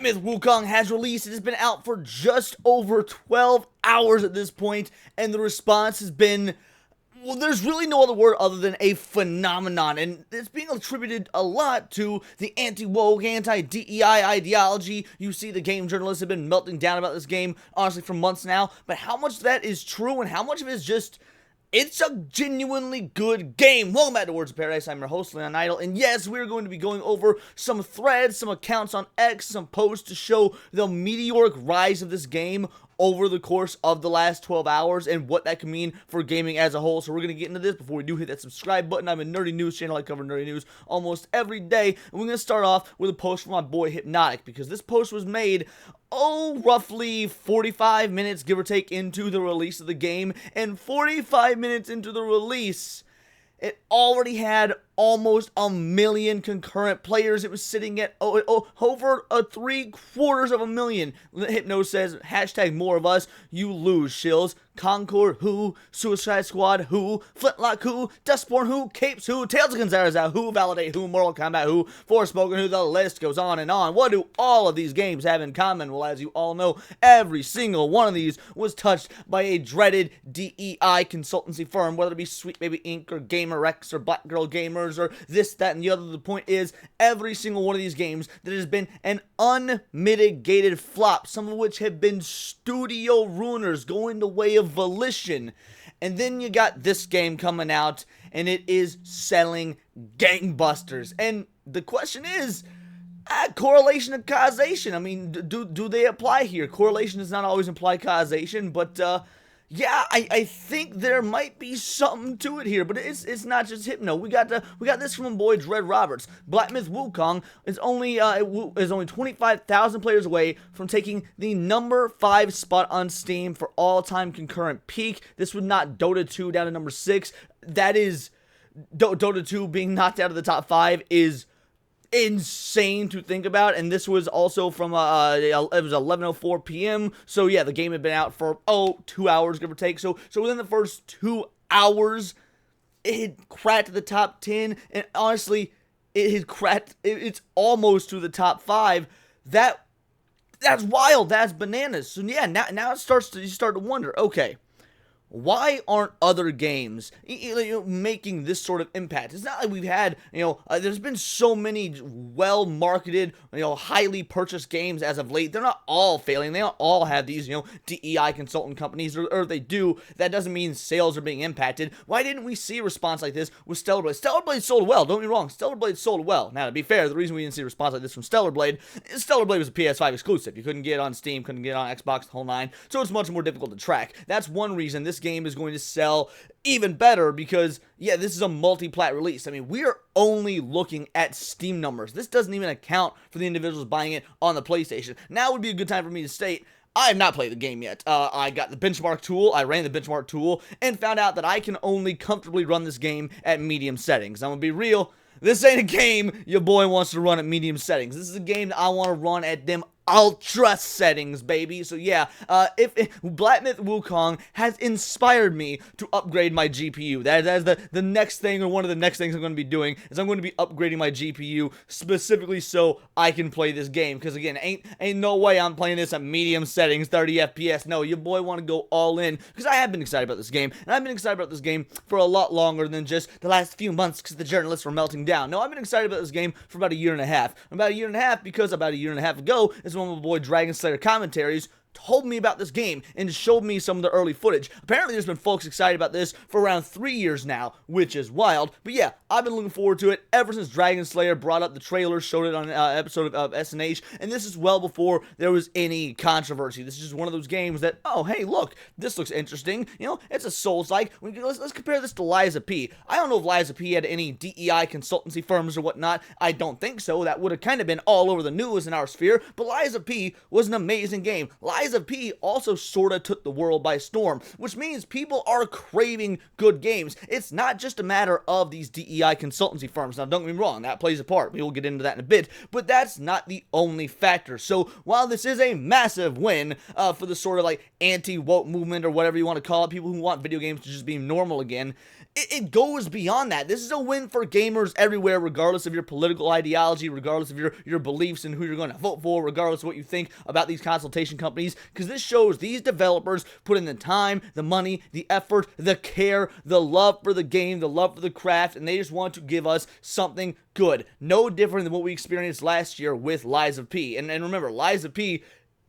Myth Wukong has released. It has been out for just over 12 hours at this point, and the response has been, well, there's really no other word other than a phenomenon, and it's being attributed a lot to the anti-woke, anti-DEI ideology. You see the game journalists have been melting down about this game, honestly, for months now, but how much of that is true and how much of it is just, it's a genuinely good game. Welcome back to Words of Paradise. I'm your host, Leon Idle, and yes, we're going to be going over some threads, some accounts on X, some posts to show the meteoric rise of this game over the course of the last 12 hours and what that can mean for gaming as a whole. So we're going to get into this. Before we do, hit that subscribe button. I'm a nerdy news channel. I cover nerdy news almost every day. And we're going to start off with a post from my boy Hypnotic, because this post was made, roughly 45 minutes, give or take, into the release of the game. And 45 minutes into the release, it already had almost 1 million concurrent players. It was sitting at over 750,000. Hypno says, hashtag more of us. You lose, shills. Concord who? Suicide Squad who? Flintlock who? Dustborn who? Capes who? Tales of Gonzalez who? Validate who? Mortal Kombat who? Forspoken who? The list goes on and on. What do all of these games have in common? Well, as you all know, every single one of these was touched by a dreaded DEI consultancy firm, whether it be Sweet Baby Inc. or GamerX or Black Girl Gamers or this, that, and the other. The point is, every single one of these games that has been an unmitigated flop, some of which have been studio ruiners going the way of Volition. And then you got this game coming out, and it is selling gangbusters. And the question is, correlation and causation. I mean, do they apply here? Correlation does not always imply causation, but yeah, I think there might be something to it here, but it's not just Hypno. We got this from a boy Dread Roberts. Black Myth Wukong is only 25,000 players away from taking the number 5 spot on Steam for all-time concurrent peak. This would knock Dota 2 down to number 6. That is, Dota 2 being knocked out of the top 5 is insane to think about. And this was also from it was 11:04 p.m. So yeah, the game had been out for 2 hours, give or take. So within the first 2 hours, it had cracked the top 10, and honestly, it had cracked. It's almost to the top 5. That's wild. That's bananas. So yeah, now you start to wonder. Okay, why aren't other games making this sort of impact? It's not like we've had, there's been so many well-marketed, highly purchased games as of late. They're not all failing. They don't all have these, DEI consultant companies, or if they do, that doesn't mean sales are being impacted. Why didn't we see a response like this with Stellar Blade? Stellar Blade sold well, don't get me wrong. Stellar Blade sold well. Now, to be fair, the reason we didn't see a response like this from Stellar Blade is Stellar Blade was a PS5 exclusive. You couldn't get it on Steam, couldn't get it on Xbox, the whole nine, so it's much more difficult to track. That's one reason this game is going to sell even better, because yeah, this is a multi-plat release. I mean, we are only looking at Steam numbers. This doesn't even account for the individuals buying it on the PlayStation. Now would be a good time for me to state, I have not played the game yet. I got the benchmark tool, I ran the benchmark tool, and found out that I can only comfortably run this game at medium settings. I'm gonna be real, this ain't a game your boy wants to run at medium settings. This is a game that I want to run at them ultra settings, baby. So yeah, if Black Myth Wukong has inspired me to upgrade my GPU. That is the next thing, or one of the next things I'm going to be doing, is I'm going to be upgrading my GPU specifically so I can play this game. Because again, ain't no way I'm playing this at medium settings, 30 FPS. No, your boy want to go all in, because I have been excited about this game, and I've been excited about this game for a lot longer than just the last few months because the journalists were melting down. No, I've been excited about this game for about a year and a half. About a year and a half because about a year and a half ago is when my boy Dragon Slayer Commentaries told me about this game and showed me some of the early footage. Apparently there's been folks excited about this for around 3 years now, which is wild. But yeah, I've been looking forward to it ever since Dragon Slayer brought up the trailer, showed it on an episode of SNH, and this is well before there was any controversy. This is just one of those games that, oh hey, look, this looks interesting. It's a Souls-like. Let's compare this to Liza P. I don't know if Liza P had any DEI consultancy firms or whatnot. I don't think so. That would have kind of been all over the news in our sphere, but Liza P was an amazing game. Liza P also sorta took the world by storm, which means people are craving good games. It's not just a matter of these DEI consultancy firms. Now, don't get me wrong, that plays a part. We will get into that in a bit, but that's not the only factor. So, while this is a massive win for the sort of like anti-woke movement or whatever you want to call it, people who want video games to just be normal again, it goes beyond that. This is a win for gamers everywhere, regardless of your political ideology, regardless of your beliefs and who you're going to vote for, regardless of what you think about these consultation companies, because this shows these developers put in the time, the money, the effort, the care, the love for the game, the love for the craft, and they just want to give us something good. No different than what we experienced last year with Lies of P. And remember, Lies of P,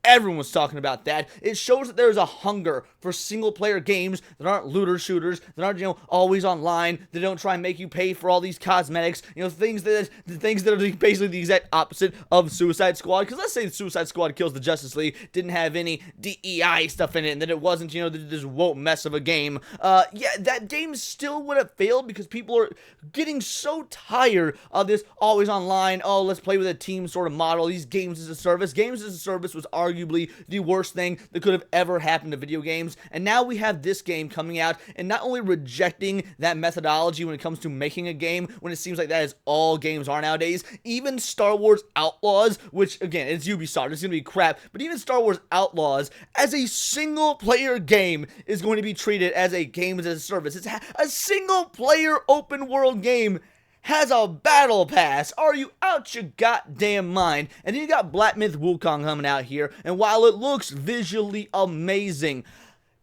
everyone was talking about that. It shows that there's a hunger for single-player games that aren't looter shooters, that aren't, always online, that don't try and make you pay for all these cosmetics, things that are basically the exact opposite of Suicide Squad. Because let's say Suicide Squad Kills the Justice League didn't have any DEI stuff in it, and that it wasn't, this woke mess of a game. Yeah, that game still would have failed because people are getting so tired of this always online, oh, let's play with a team sort of model, these games as a service. Games as a service was arguably the worst thing that could have ever happened to video games, and now we have this game coming out and not only rejecting that methodology when it comes to making a game, when it seems like that is all games are nowadays. Even Star Wars Outlaws, which again, it's Ubisoft, it's gonna be crap, but even Star Wars Outlaws as a single player game is going to be treated as a game as a service. It's a single player open world game has a battle pass. Are you out your goddamn mind? And then you got Black Myth Wukong coming out here, and while it looks visually amazing,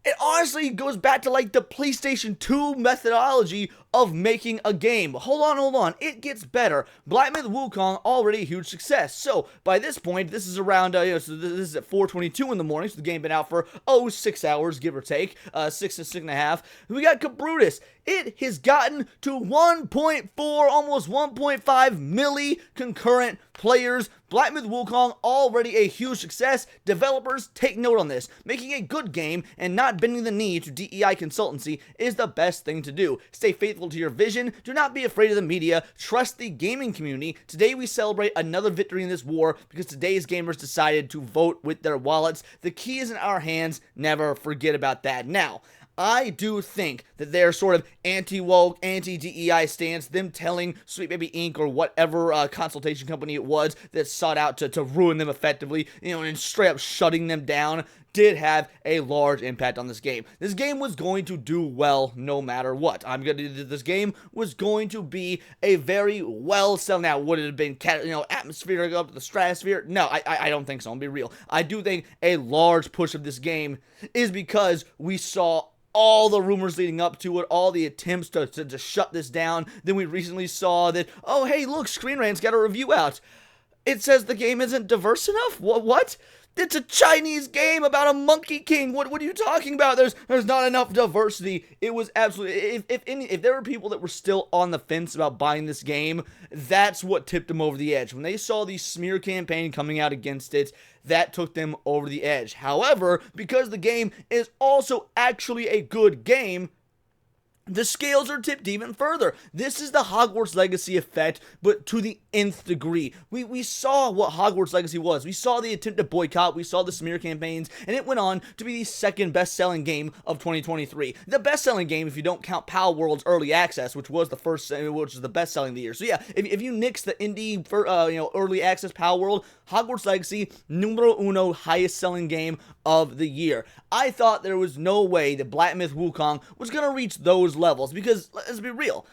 it honestly goes back to like the PlayStation 2 methodology of making a game. Hold on. It gets better. Black Myth Wukong already a huge success. So by this point, this is around, so this is at 4:22 in the morning. So the game been out for 6 hours, give or take, 6.5. We got Cabrutus. It has gotten to 1.4, almost 1.5 milli concurrent players. Black Myth Wukong already a huge success. Developers, take note on this. Making a good game and not bending the knee to DEI consultancy is the best thing to do. Stay faithful to your vision. Do not be afraid of the media. Trust the gaming community. Today we celebrate another victory in this war because today's gamers decided to vote with their wallets. The key is in our hands. Never forget about that. Now, I do think that their sort of anti-woke, anti-DEI stance, them telling Sweet Baby Inc. or whatever consultation company it was that sought out to ruin them effectively, and straight up shutting them down, did have a large impact on this game. This game was going to do well no matter what. This game was going to be a very well selling. Now, would it have been, atmospheric up to the stratosphere? No, I don't think so. I'll be real. I do think a large push of this game is because we saw all the rumors leading up to it, all the attempts to shut this down. Then we recently saw that, oh, hey, look, Screen Rant's got a review out. It says the game isn't diverse enough? What? It's a Chinese game about a Monkey King. What are you talking about? There's not enough diversity. It was absolutely, if there were people that were still on the fence about buying this game, that's what tipped them over the edge. When they saw the smear campaign coming out against it, that took them over the edge. However, because the game is also actually a good game, the scales are tipped even further. This is the Hogwarts Legacy effect, but to the nth degree. We saw what Hogwarts Legacy was. We saw the attempt to boycott, we saw the smear campaigns, and it went on to be the second best-selling game of 2023. The best-selling game, if you don't count Pal World's Early Access, which was the first, which was the best-selling of the year. So yeah, if you nix the indie, Early Access Pal World, Hogwarts Legacy, numero uno, highest-selling game of the year. I thought there was no way that Black Myth Wukong was going to reach those levels, because, let's be real,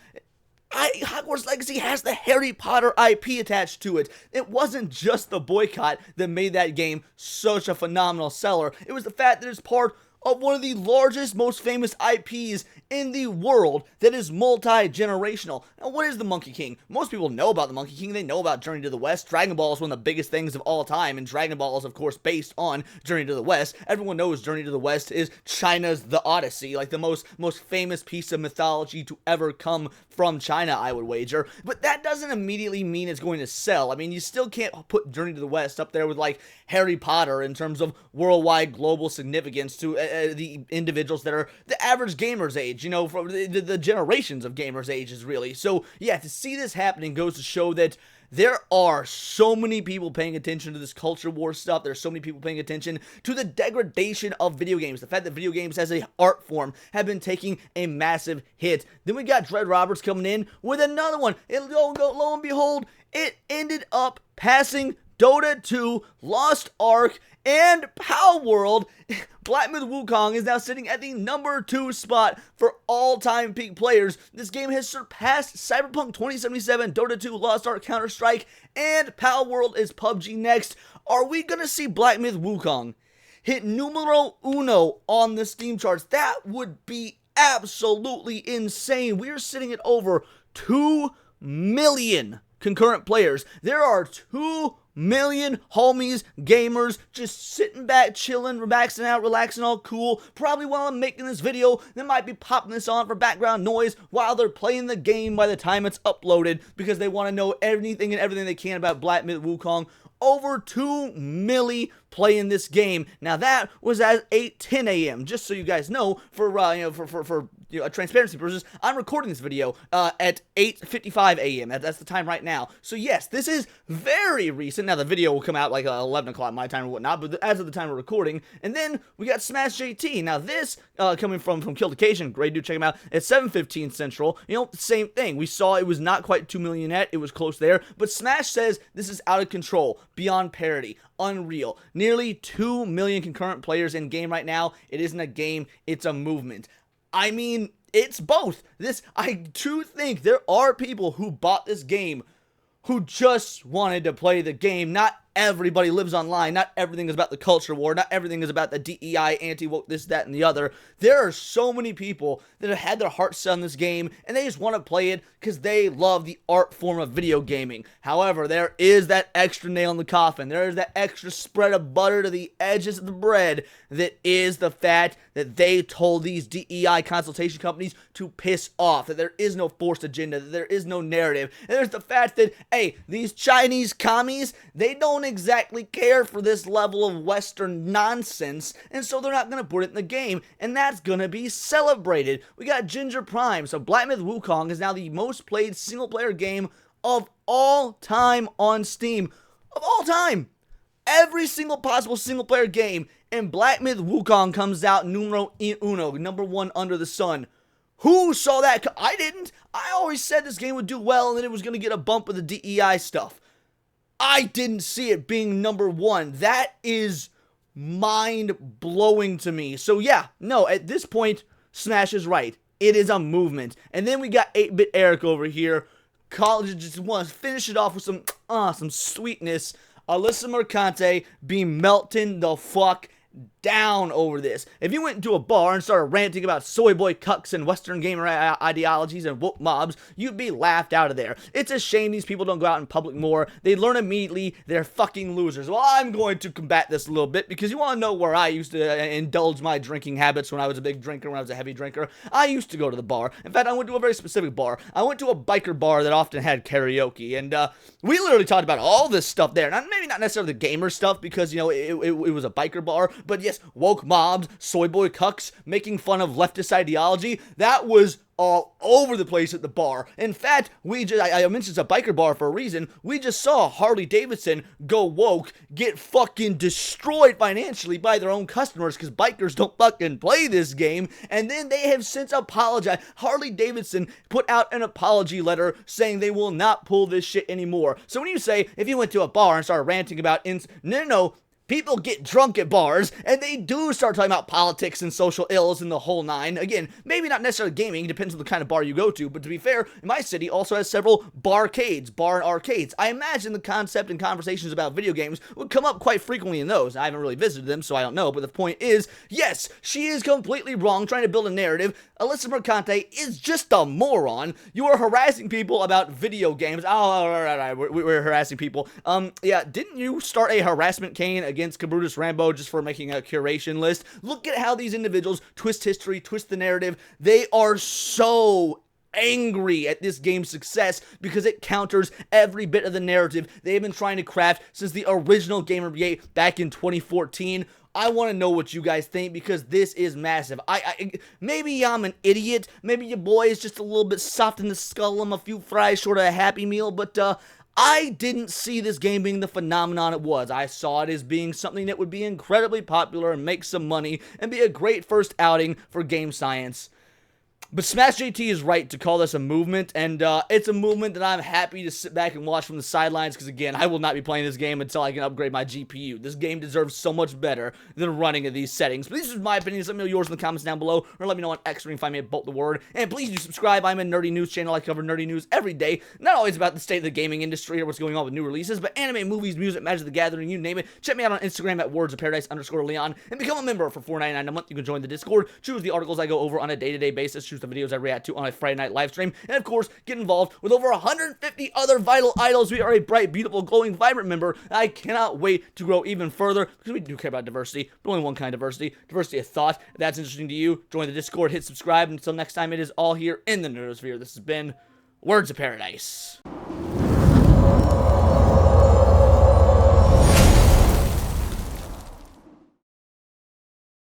Hogwarts Legacy has the Harry Potter IP attached to it. It wasn't just the boycott that made that game such a phenomenal seller. It was the fact that it's part of one of the largest, most famous IPs in the world that is multi-generational. Now, what is the Monkey King? Most people know about the Monkey King. They know about Journey to the West. Dragon Ball is one of the biggest things of all time, and Dragon Ball is, of course, based on Journey to the West. Everyone knows Journey to the West is China's The Odyssey, like the most famous piece of mythology to ever come from China, I would wager. But that doesn't immediately mean it's going to sell. I mean, you still can't put Journey to the West up there with, like, Harry Potter in terms of worldwide global significance to the individuals that are the average gamer's age, from the generations of gamers' ages, really. So, yeah, to see this happening goes to show that there are so many people paying attention to this culture war stuff. There's so many people paying attention to the degradation of video games. The fact that video games as a art form have been taking a massive hit. Then we got Dread Roberts coming in with another one. And lo and behold, it ended up passing Dota 2, Lost Ark, and Power World, Black Myth Wukong is now sitting at the number 2 spot for all-time peak players. This game has surpassed Cyberpunk 2077, Dota 2, Lost Ark, Counter-Strike, and Power World is PUBG next. Are we gonna see Black Myth Wukong hit numero uno on the Steam charts? That would be absolutely insane. We are sitting at over 2 million concurrent players. There are 2 million homies, gamers, just sitting back, chilling, relaxing all cool. Probably while I'm making this video, they might be popping this on for background noise while they're playing the game by the time it's uploaded, because they want to know anything and everything they can about Black Myth Wukong. Over 2 milli playing this game. Now that was at 8:10 a.m. Just so you guys know, for transparency purposes, I'm recording this video at 8:55 a.m. That's the time right now. So yes, this is very recent. Now the video will come out like 11 o'clock my time or whatnot, but as of the time we're recording. And then we got Smash JT. Now this coming from Killed Occasion, great dude, check him out. At 7:15 Central, same thing. We saw it was not quite 2 million yet. It was close there, but Smash says this is out of control, beyond parity, unreal. Nearly 2 million concurrent players in game right now. It isn't a game, it's a movement. I mean, it's both. I do think there are people who bought this game who just wanted to play the game. Not everybody lives online. Not everything is about the culture war. Not everything is about the DEI, anti-woke, this, that, and the other. There are so many people that have had their hearts set on this game, and they just want to play it because they love the art form of video gaming. However, there is that extra nail in the coffin. There is that extra spread of butter to the edges of the bread that is the fact that they told these DEI consultation companies to piss off, that there is no forced agenda, that there is no narrative. And there's the fact that, hey, these Chinese commies, they don't exactly care for this level of Western nonsense, and so they're not going to put it in the game, and that's going to be celebrated. We got Ginger Prime, so Black Myth Wukong is now the most played single-player game of all time on Steam. Of all time! Every single possible single-player game, and Black Myth Wukong comes out numero uno, number 1 under the sun. Who saw that? I didn't. I always said this game would do well, and then it was going to get a bump with the DEI stuff. I didn't see it being number 1. That is mind-blowing to me. So yeah, no, at this point, Smash is right. It is a movement. And then we got 8-Bit Eric over here. College just wants to finish it off with some sweetness. Alysa Marante be melting the fuck down over this. If you went into a bar and started ranting about soy boy cucks and Western gamer ideologies and woke mobs, you'd be laughed out of there. It's a shame these people don't go out in public more. They learn immediately they're fucking losers. Well, I'm going to combat this a little bit, because you want to know where I used to indulge my drinking habits when I was a big drinker, when I was a heavy drinker. I used to go to the bar. In fact, I went to a very specific bar. I went to a biker bar that often had karaoke, and we literally talked about all this stuff there. Maybe not necessarily the gamer stuff, because, it was a biker bar, but yes, woke mobs, soy boy cucks, making fun of leftist ideology. That was all over the place at the bar. In fact, I mentioned it's a biker bar for a reason. We just saw Harley Davidson go woke, get fucking destroyed financially by their own customers, because bikers don't fucking play this game, and then they have since apologized. Harley Davidson put out an apology letter saying they will not pull this shit anymore. So when you say, if you went to a bar and started ranting about no, people get drunk at bars, and they do start talking about politics and social ills and the whole nine. Again, maybe not necessarily gaming, it depends on the kind of bar you go to, but to be fair, my city also has several barcades, bar and arcades. I imagine the concept and conversations about video games would come up quite frequently in those. I haven't really visited them, so I don't know, but the point is, yes, she is completely wrong trying to build a narrative. Alysa Marante is just a moron. You are harassing people about video games. Oh, all right, we're harassing people. Yeah, didn't you start a harassment cane against Cabrutus Rambo just for making a curation list? Look at how these individuals twist history, twist the narrative. They are so angry at this game's success because it counters every bit of the narrative they've been trying to craft since the original Gamergate back in 2014. I want to know what you guys think, because this is massive. Maybe I'm an idiot. Maybe your boy is just a little bit soft in the skull. I'm a few fries short of a Happy Meal, but I didn't see this game being the phenomenon it was. I saw it as being something that would be incredibly popular and make some money and be a great first outing for game science. But Smash JT is right to call this a movement, and it's a movement that I'm happy to sit back and watch from the sidelines, because again, I will not be playing this game until I can upgrade my GPU. This game deserves so much better than running in these settings. But this is my opinion. Let me know yours in the comments down below, or let me know on X where you can find me at Bolt the Word. And please do subscribe. I'm a nerdy news channel. I cover nerdy news every day. Not always about the state of the gaming industry or what's going on with new releases, but anime, movies, music, Magic the Gathering, you name it. Check me out on Instagram at wordsofparadise_Leon, and become a member for $4.99 a month. You can join the Discord, choose the articles I go over on a day-to-day basis, choose the videos I react to on a Friday night live stream, and of course, get involved with over 150 other vital idols. We are a bright, beautiful, glowing, vibrant member. I cannot wait to grow even further, because we do care about diversity, but only one kind of diversity of thought. If that's interesting to you, join the Discord, hit subscribe. Until next time, it is all here in the Nerdosphere. This has been Words of Paradise.